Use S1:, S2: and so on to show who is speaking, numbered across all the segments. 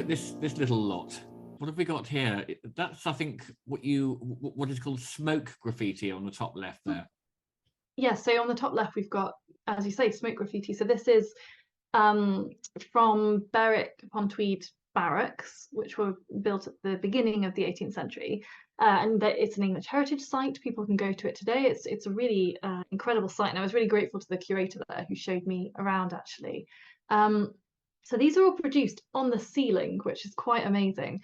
S1: at this little lot. What have we got here? That's, I think, what is called smoke graffiti on the top left there.
S2: Yeah, so on the top left we've got, as you say, smoke graffiti. So this is from Berwick-upon-Tweed barracks, which were built at the beginning of the 18th century. And it's an English heritage site. People can go to it today. It's a really incredible site, and I was really grateful to the curator there who showed me around, actually. So these are all produced on the ceiling, which is quite amazing,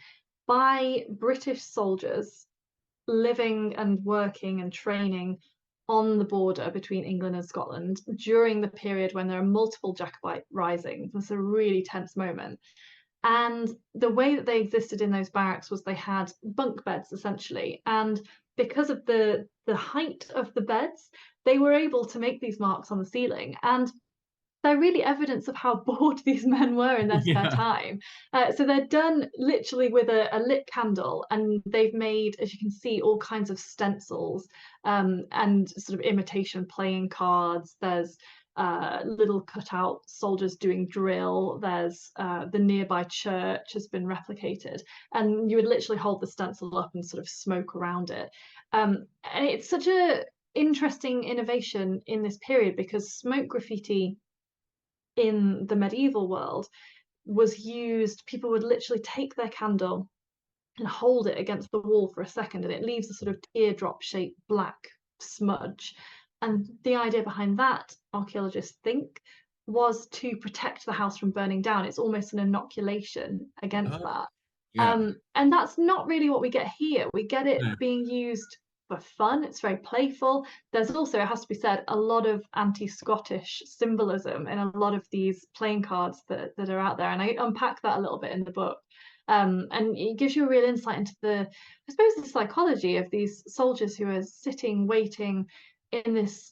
S2: by British soldiers living and working and training on the border between England and Scotland during the period when there are multiple Jacobite risings. It's a really tense moment. And the way that they existed in those barracks was they had bunk beds, essentially. And because of the height of the beds, they were able to make these marks on the ceiling. And they're really evidence of how bored these men were in their spare time. So they're done literally with a lit candle, and they've made, as you can see, all kinds of stencils and sort of imitation playing cards. There's little cutout soldiers doing drill. There's the nearby church has been replicated, and you would literally hold the stencil up and sort of smoke around it. And it's such a interesting innovation in this period, because smoke graffiti in the medieval world was used, people would literally take their candle and hold it against the wall for a second, and it leaves a sort of teardrop shaped black smudge. And the idea behind that, archaeologists think, was to protect the house from burning down. It's almost an inoculation against that. Yeah. And that's not really what we get here. We get it being used for fun. It's very playful. There's also, it has to be said, a lot of anti-Scottish symbolism in a lot of these playing cards that are out there, and I unpack that a little bit in the book. And it gives you a real insight into I suppose, the psychology of these soldiers who are sitting, waiting in this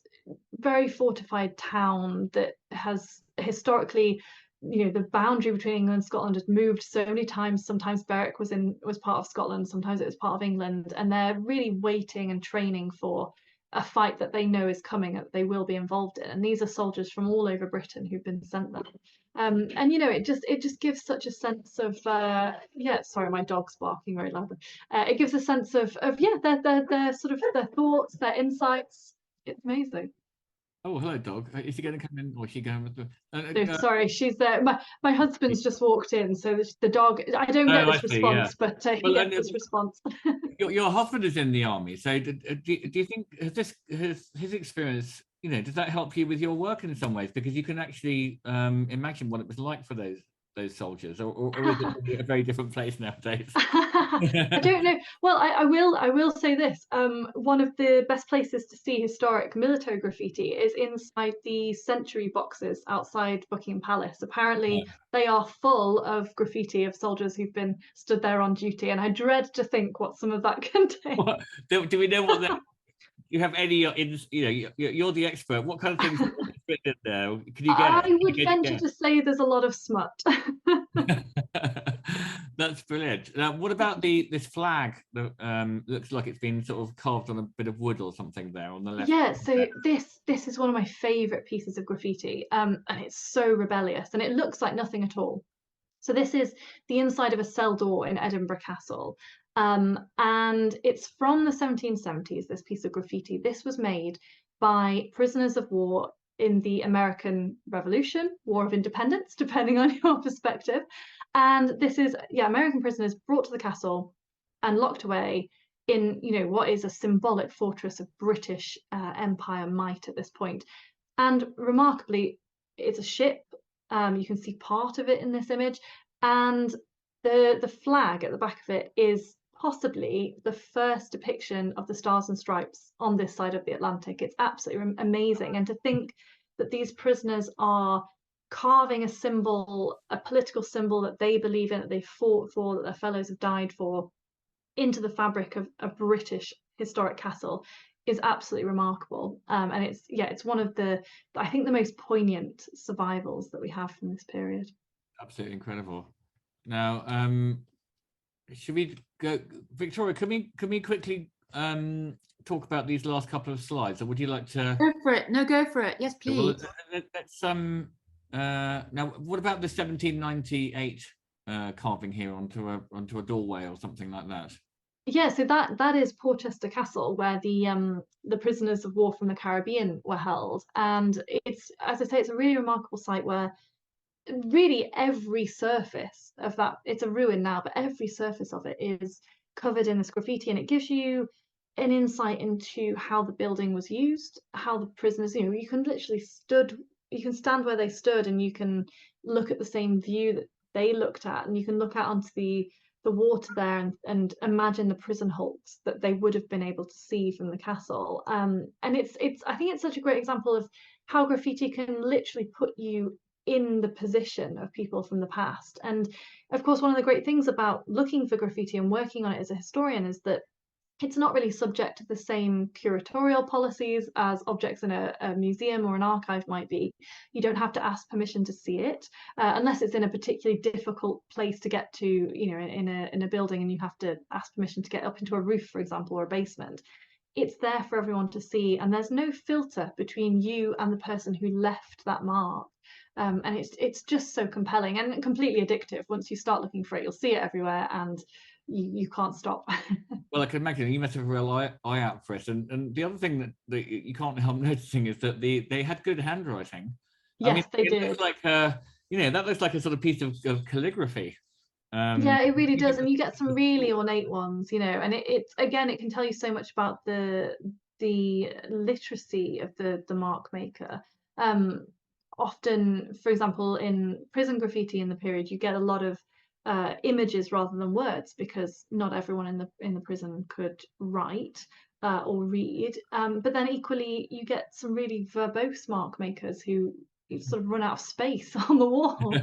S2: very fortified town that has historically, the boundary between England and Scotland had moved so many times. Sometimes Berwick was part of Scotland, sometimes it was part of England, and they're really waiting and training for a fight that they know is coming, that they will be involved in. And these are soldiers from all over Britain who've been sent there. And it just gives such a sense of sorry, my dog's barking very loudly. It gives a sense of their sort of their thoughts, their insights. It's amazing.
S1: Oh, hello, dog. Is he going to come in, or is she going with the?
S2: No, sorry, she's there. My husband's just walked in, so the dog. I don't get this response, but he gets this response.
S1: Your husband is in the army, so do you think his experience? Does that help you with your work in some ways? Because you can actually imagine what it was like for those soldiers, or is it a very different place nowadays?
S2: I don't know. Well, I will say this. One of the best places to see historic military graffiti is inside the sentry boxes outside Buckingham Palace. Apparently, they are full of graffiti of soldiers who've been stood there on duty, and I dread to think what some of that contains.
S1: Do we know what that? You have any? You're the expert. What kind of things are written in there? Can you get?
S2: I would venture to say there's a lot of smut.
S1: That's brilliant. Now, what about this flag that looks like it's been sort of carved on a bit of wood or something there on the left?
S2: Yeah, so this is one of my favourite pieces of graffiti, and it's so rebellious, and it looks like nothing at all. So this is the inside of a cell door in Edinburgh Castle, and it's from the 1770s, this piece of graffiti. This was made by prisoners of war in the American Revolution, War of Independence, depending on your perspective. And this is, American prisoners brought to the castle and locked away in, what is a symbolic fortress of British Empire might at this point. And remarkably, it's a ship. You can see part of it in this image. And the flag at the back of it is possibly the first depiction of the Stars and Stripes on this side of the Atlantic. It's absolutely amazing. And to think that these prisoners are carving a symbol, a political symbol that they believe in, that they fought for, that their fellows have died for, into the fabric of a British historic castle is absolutely remarkable. And it's one of the most poignant survivals that we have from this period.
S1: Absolutely incredible. Now, should we go, Victoria? Can we quickly talk about these last couple of slides, or would you like to
S3: go for it? No, go for it. Yes, please.
S1: Well, let's now, what about the 1798 carving here onto a doorway or something like that?
S2: Yeah, so that is Portchester Castle, where the prisoners of war from the Caribbean were held, and it's, as I say, it's a really remarkable site where really every surface of that, it's a ruin now, but every surface of it is covered in this graffiti, and it gives you an insight into how the building was used, how the prisoners, you can literally you can stand where they stood, and you can look at the same view that they looked at, and you can look out onto the water there, and imagine the prison hulks that they would have been able to see from the castle. And it's I think it's such a great example of how graffiti can literally put you in the position of people from the past. And of course, one of the great things about looking for graffiti and working on it as a historian is that it's not really subject to the same curatorial policies as objects in a museum or an archive might be. You don't have to ask permission to see it, unless it's in a particularly difficult place to get to, in a building, and you have to ask permission to get up into a roof, for example, or a basement. It's there for everyone to see, and there's no filter between you and the person who left that mark. And it's just so compelling and completely addictive. Once you start looking for it, you'll see it everywhere, and you can't stop.
S1: Well, I can imagine you must have a real eye out for it. And the other thing that you can't help noticing is that they had good handwriting. I mean,
S2: Yes, they
S1: it
S2: did.
S1: looks like that looks like a sort of piece of calligraphy.
S2: Yeah, it really does, and you get some really ornate ones, and it's again, it can tell you so much about the literacy of the mark maker. Often, for example, in prison graffiti in the period, you get a lot of images rather than words, because not everyone in the prison could write or read. But then equally, you get some really verbose mark makers who sort of run out of space on the wall.